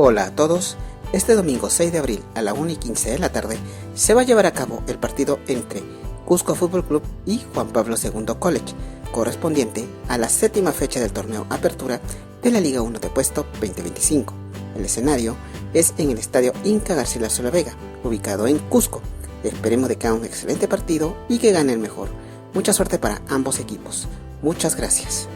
Hola a todos, este domingo 6 de abril a la 1:15 de la tarde se va a llevar a cabo el partido entre Cusco FC y Juan Pablo II College, correspondiente a la séptima fecha del Torneo Apertura de la Liga 1 Te Apuesto 2025. El escenario es en el estadio Inca Garcilaso La Vega, ubicado en Cusco. Esperemos de que haga un excelente partido y que gane el mejor. Mucha suerte para ambos equipos. Muchas gracias.